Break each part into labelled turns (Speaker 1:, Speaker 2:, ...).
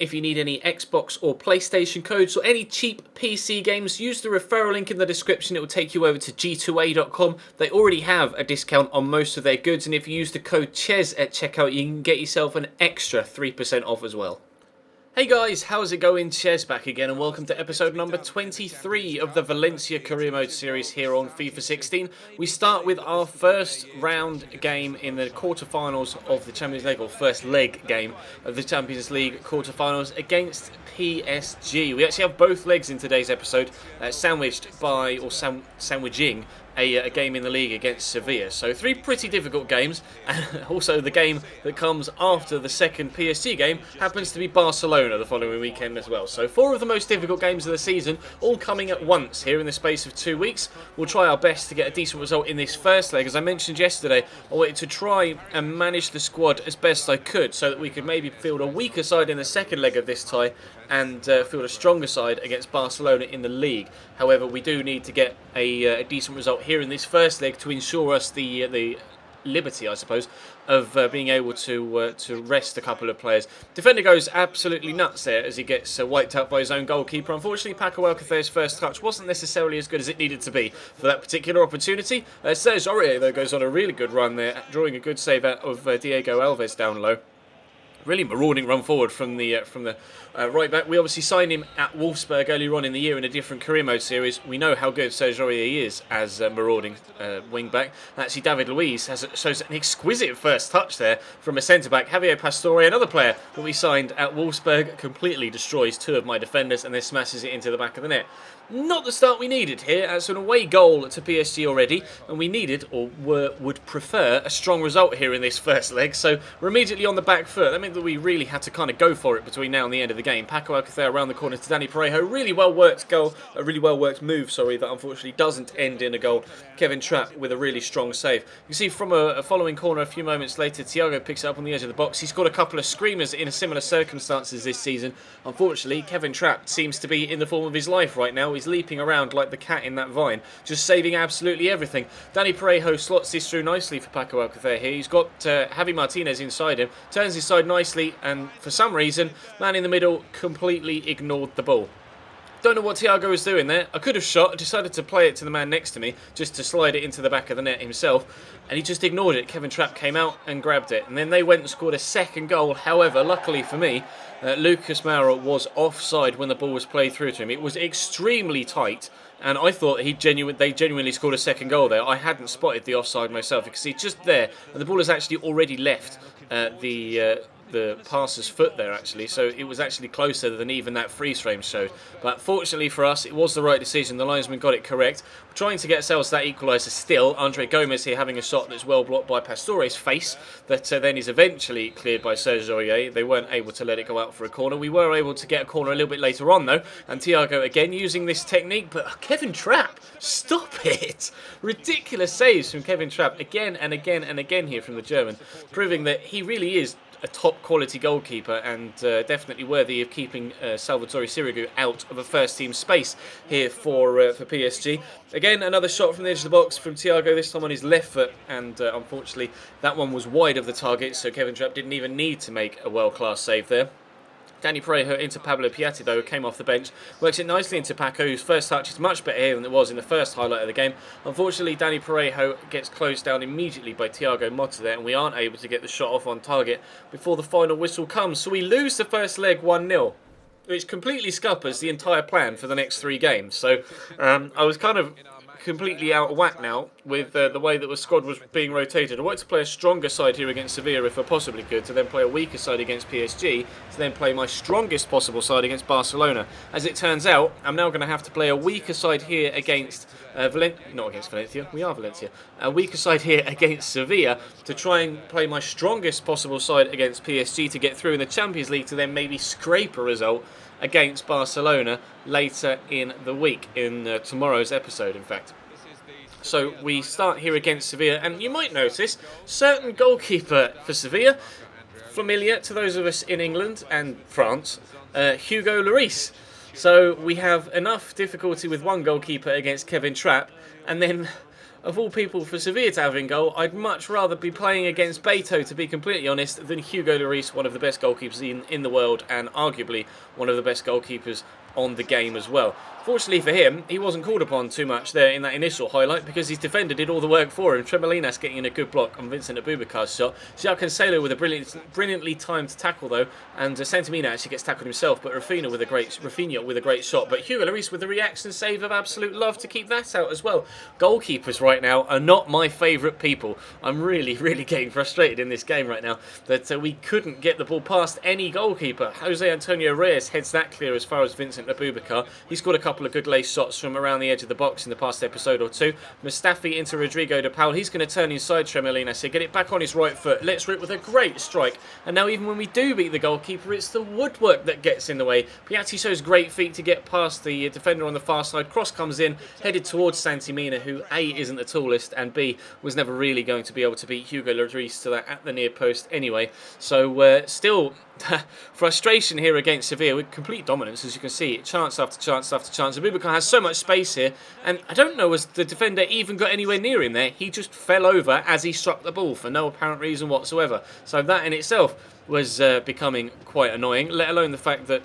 Speaker 1: If you need any Xbox or PlayStation codes or any cheap PC games, use the referral link in the description. It will take you over to g2a.com. They already have a discount on most of their goods, and if you use the code CHES at checkout, you can get yourself an extra 3% off as well. Hey guys, how's it going? Ches back again, and welcome to episode number 23 of the Valencia Career Mode series here on FIFA 16. We start with our first round game in the quarterfinals of the Champions League, or first leg game of the Champions League quarterfinals against PSG. We actually have both legs in today's episode, sandwiched by, or sandwiching, a game in the league against Sevilla. So 3 pretty difficult games, and also the game that comes after the second PSG game happens to be Barcelona the following weekend as well. So 4 of the most difficult games of the season, all coming at once here in the space of 2 weeks. We'll try our best to get a decent result in this first leg. As I mentioned yesterday, I wanted to try and manage the squad as best I could so that we could maybe field a weaker side in the second leg of this tie and field a stronger side against Barcelona in the league. However, we do need to get a decent result here in this first leg to ensure us the liberty, I suppose, of being able to rest a couple of players. Defender goes absolutely nuts there as he gets wiped out by his own goalkeeper. Unfortunately, Paco Alcacer's first touch wasn't necessarily as good as it needed to be for that particular opportunity. Serge Aurier, though, goes on a really good run there, drawing a good save out of Diego Alves down low. Really marauding run forward from the right back. We obviously signed him at Wolfsburg earlier on in the year in a different career mode series. We know how good Serge Aurier is as a marauding wing back. Actually, David Luiz shows an exquisite first touch there from a centre back. Javier Pastore, another player that we signed at Wolfsburg, completely destroys 2 of my defenders and then smashes it into the back of the net. Not the start we needed here. It's an away goal to PSG already, and we needed, or would prefer, a strong result here in this first leg. So we're immediately on the back foot. That meant that we really had to kind of go for it between now and the end of the game. Paco Alcacer around the corner to Dani Parejo. Really well worked goal, a really well worked move, sorry, that unfortunately doesn't end in a goal. Kevin Trapp with a really strong save. You can see from a following corner a few moments later, Thiago picks it up on the edge of the box. He scored a couple of screamers in similar circumstances this season. Unfortunately, Kevin Trapp seems to be in the form of his life right now. He's leaping around like the cat in that vine, just saving absolutely everything. Dani Parejo slots this through nicely for Paco Alcacer here. He's got Javi Martinez inside him, turns his side nicely, and for some reason, man in the middle completely ignored the ball. Don't know what Thiago was doing there. I could have shot, decided to play it to the man next to me, just to slide it into the back of the net himself, and he just ignored it. Kevin Trapp came out and grabbed it, and then they went and scored a second goal. However, luckily for me, Lucas Moura was offside when the ball was played through to him. It was extremely tight, and I thought they genuinely scored a second goal there. I hadn't spotted the offside myself. You can see just there, and the ball has actually already left the passer's foot there, actually, so it was actually closer than even that freeze frame showed. But fortunately for us, it was the right decision. The linesman got it correct. We're trying to get ourselves that equaliser still. Andre Gomez here having a shot that's well blocked by Pastore's face, that then is eventually cleared by Serge Aurier. They weren't able to let it go out for a corner. We were able to get a corner a little bit later on, though, and Thiago again using this technique, but Kevin Trapp, stop it! Ridiculous saves from Kevin Trapp again and again and again here from the German, proving that he really is a top quality goalkeeper and definitely worthy of keeping Salvatore Sirigu out of a first team space here for PSG. Again, another shot from the edge of the box from Thiago, this time on his left foot, and unfortunately that one was wide of the target, so Kevin Trapp didn't even need to make a world-class save there. Dani Parejo into Pablo Piatti, though, came off the bench, works it nicely into Paco, whose first touch is much better here than it was in the first highlight of the game. Unfortunately, Dani Parejo gets closed down immediately by Thiago Motta there, and we aren't able to get the shot off on target before the final whistle comes. So we lose the first leg 1-0, which completely scuppers the entire plan for the next 3 games. So I was kind of completely out of whack now with the way that the squad was being rotated. I wanted to play a stronger side here against Sevilla if I possibly could, to then play a weaker side against PSG, to then play my strongest possible side against Barcelona. As it turns out, I'm now going to have to play a weaker side here against not against Valencia, we are Valencia. A weaker side here against Sevilla to try and play my strongest possible side against PSG to get through in the Champions League, to then maybe scrape a result against Barcelona later in the week, in tomorrow's episode, in fact. So we start here against Sevilla, and you might notice certain goalkeeper for Sevilla, familiar to those of us in England and France, Hugo Lloris. So we have enough difficulty with one goalkeeper against Kevin Trapp, and then of all people for Sevilla to have in goal, I'd much rather be playing against Beto, to be completely honest, than Hugo Lloris, one of the best goalkeepers in the world, and arguably one of the best goalkeepers on the game as well. Fortunately for him, he wasn't called upon too much there in that initial highlight because his defender did all the work for him. Tremolinas getting in a good block on Vincent Abubakar's shot. João Cancelo with a brilliantly timed tackle though, and Santamina actually gets tackled himself, but Rafinha with a great shot. But Hugo Lloris with the reaction save of absolute love to keep that out as well. Goalkeepers right now are not my favourite people. I'm really getting frustrated in this game right now that we couldn't get the ball past any goalkeeper. Jose Antonio Reyes heads that clear as far as Vincent Abubakar. He scored a couple of good lace shots from around the edge of the box in the past episode or two. Mustafi into Rodrigo de Paul. He's going to turn inside Tremolinas here, get it back on his right foot. Let's rip with a great strike. And now even when we do beat the goalkeeper, it's the woodwork that gets in the way. Piatti shows great feet to get past the defender on the far side. Cross comes in, headed towards Santimina, who A, isn't the tallest, and B, was never really going to be able to beat Hugo Lloris to that at the near post anyway. So still frustration here against Sevilla with complete dominance, as you can see, chance after chance after chance. Abubakar has so much space here, and I don't know as the defender even got anywhere near him there. He just fell over as he struck the ball for no apparent reason whatsoever. So that in itself was becoming quite annoying, let alone the fact that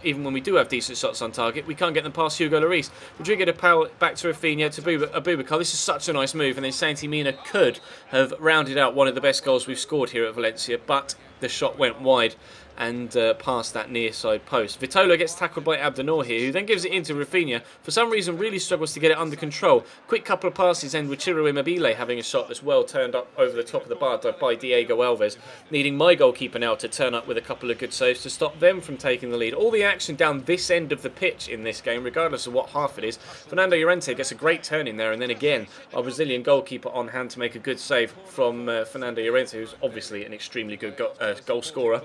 Speaker 1: even when we do have decent shots on target, we can't get them past Hugo Lloris. Rodrigo de Paul back to Rafinha, to Abubakar. This is such a nice move, and then Santimina could have rounded out one of the best goals we've scored here at Valencia, but the shot went wide and past that near side post. Vitola gets tackled by Abdennour here, who then gives it into Rafinha. For some reason really struggles to get it under control. Quick couple of passes and with Ciro Immobile having a shot that's well turned up over the top of the bar by Diego Alves, needing my goalkeeper now to turn up with a couple of good saves to stop them from taking the lead. All the action down this end of the pitch in this game, regardless of what half it is. Fernando Llorente gets a great turn in there, and then again our Brazilian goalkeeper on hand to make a good save from Fernando Llorente, who's obviously an extremely good goal scorer,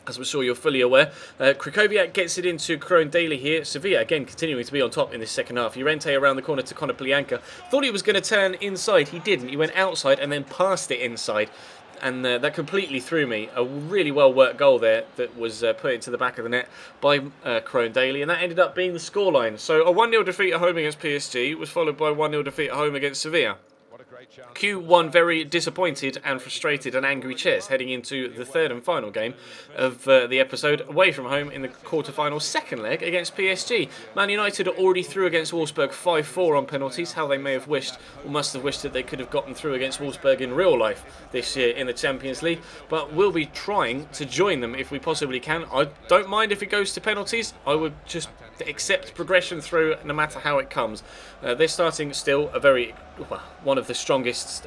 Speaker 1: as I'm sure you're fully aware. Krychowiak gets it into Crone Daly here. Sevilla again continuing to be on top in this second half. Llorente around the corner to Konoplyanka. Thought he was going to turn inside. He didn't. He went outside and then passed it inside. And that completely threw me. A really well worked goal there that was put into the back of the net by Crone Daly, and that ended up being the scoreline. So a 1-0 defeat at home against PSG was followed by a 1-0 defeat at home against Sevilla. Q1 very disappointed and frustrated and angry Ches heading into the third and final game of the episode away from home in the quarter-final second leg against PSG. Man United are already through against Wolfsburg 5-4 on penalties. How they may have wished or must have wished that they could have gotten through against Wolfsburg in real life this year in the Champions League, but we'll be trying to join them if we possibly can. I don't mind if it goes to penalties. I would just accept progression through no matter how it comes. They're starting still one of the strongest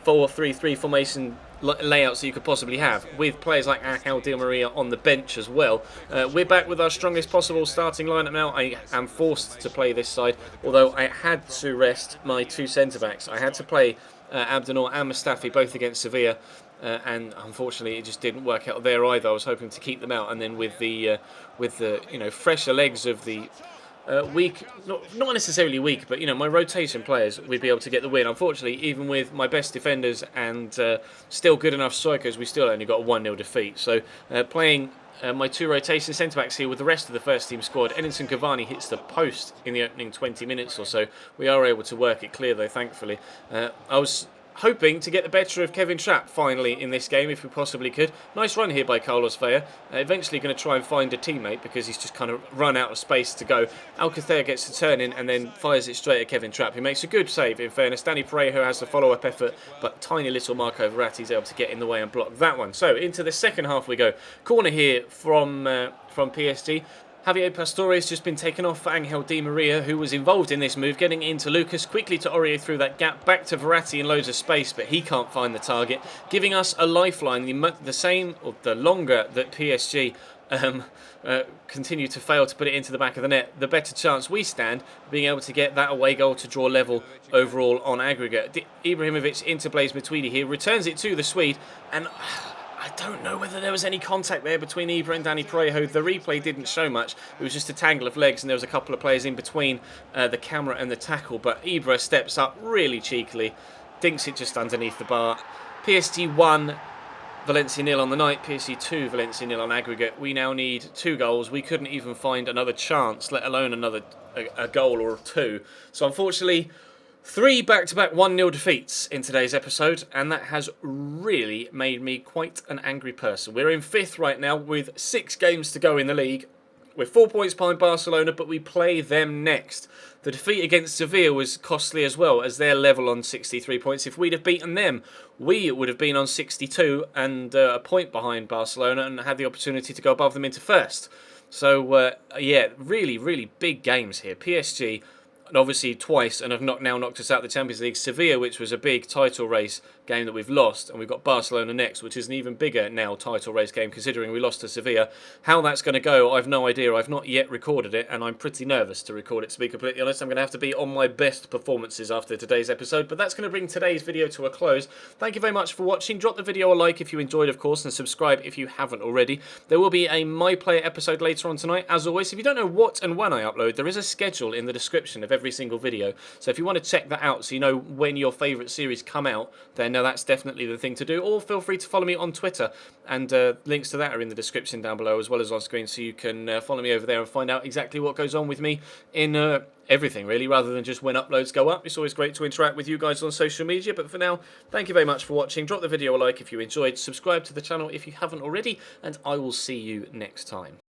Speaker 1: 4-3-3 formation layouts that you could possibly have, with players like Angel Di Maria on the bench as well. We're back with our strongest possible starting lineup now. I am forced to play this side, although I had to rest my two centre-backs. I had to play Abdennour and Mustafi both against Sevilla, and unfortunately it just didn't work out there either. I was hoping to keep them out, and then with the fresher legs of the weak, not necessarily weak, but my rotation players, we'd be able to get the win. Unfortunately, even with my best defenders and still good enough strikers, we still only got a 1-0 defeat. So playing my two rotation centre-backs here with the rest of the first team squad. Edinson Cavani hits the post in the opening 20 minutes or so. We are able to work it clear though, thankfully. I was hoping to get the better of Kevin Trapp finally in this game if we possibly could. Nice run here by Carlos Vela. Eventually going to try and find a teammate because he's just kind of run out of space to go. Alcacer gets to turn in and then fires it straight at Kevin Trapp, who makes a good save in fairness. Danny Parejo has the follow-up effort, but tiny little Marco Verratti is able to get in the way and block that one. So into the second half we go. Corner here from PSG. Javier Pastore has just been taken off for Angel Di Maria, who was involved in this move, getting into Lucas, quickly to Aurier through that gap, back to Verratti in loads of space, but he can't find the target, giving us a lifeline, the same, or the longer that PSG continue to fail to put it into the back of the net, the better chance we stand being able to get that away goal to draw level overall on aggregate. Ibrahimovic into Blaise Matuidi here, returns it to the Swede, and I don't know whether there was any contact there between Ibra and Danny Parejo. The replay didn't show much. It was just a tangle of legs and there was a couple of players in between the camera and the tackle. But Ibra steps up really cheekily, dinks it just underneath the bar. PSG 1, Valencia 0 on the night. PSG 2, Valencia 0 on aggregate. We now need 2 goals. We couldn't even find another chance, let alone a goal or two. So unfortunately, Three back-to-back 1-0 defeats in today's episode, and that has really made me quite an angry person. We're in 5th right now with 6 games to go in the league. We're 4 points behind Barcelona, but we play them next. The defeat against Sevilla was costly as well, as they're level on 63 points. If we'd have beaten them, we would have been on 62 and a point behind Barcelona and had the opportunity to go above them into 1st. So, yeah, really, really big games here. PSG, and obviously twice, and have now knocked us out of the Champions League. Sevilla, which was a big title race game that we've lost, and we've got Barcelona next, which is an even bigger now title race game considering we lost to Sevilla. How that's going to go, I've no idea. I've not yet recorded it, and I'm pretty nervous to record it, to be completely honest. I'm going to have to be on my best performances after today's episode, but that's going to bring today's video to a close. Thank you very much for watching. Drop the video a like if you enjoyed, of course, and subscribe if you haven't already. There will be a My Player episode later on tonight. As always, if you don't know what and when I upload, there is a schedule in the description of every single video, so if you want to check that out so you know when your favourite series come out, then that's definitely the thing to do. Or feel free to follow me on Twitter, and links to that are in the description down below as well as on screen, so you can follow me over there and find out exactly what goes on with me in everything really, rather than just when uploads go up. It's always great to interact with you guys on social media, but for now, thank you very much for watching. Drop the video a like if you enjoyed, subscribe to the channel if you haven't already, and I will see you next time.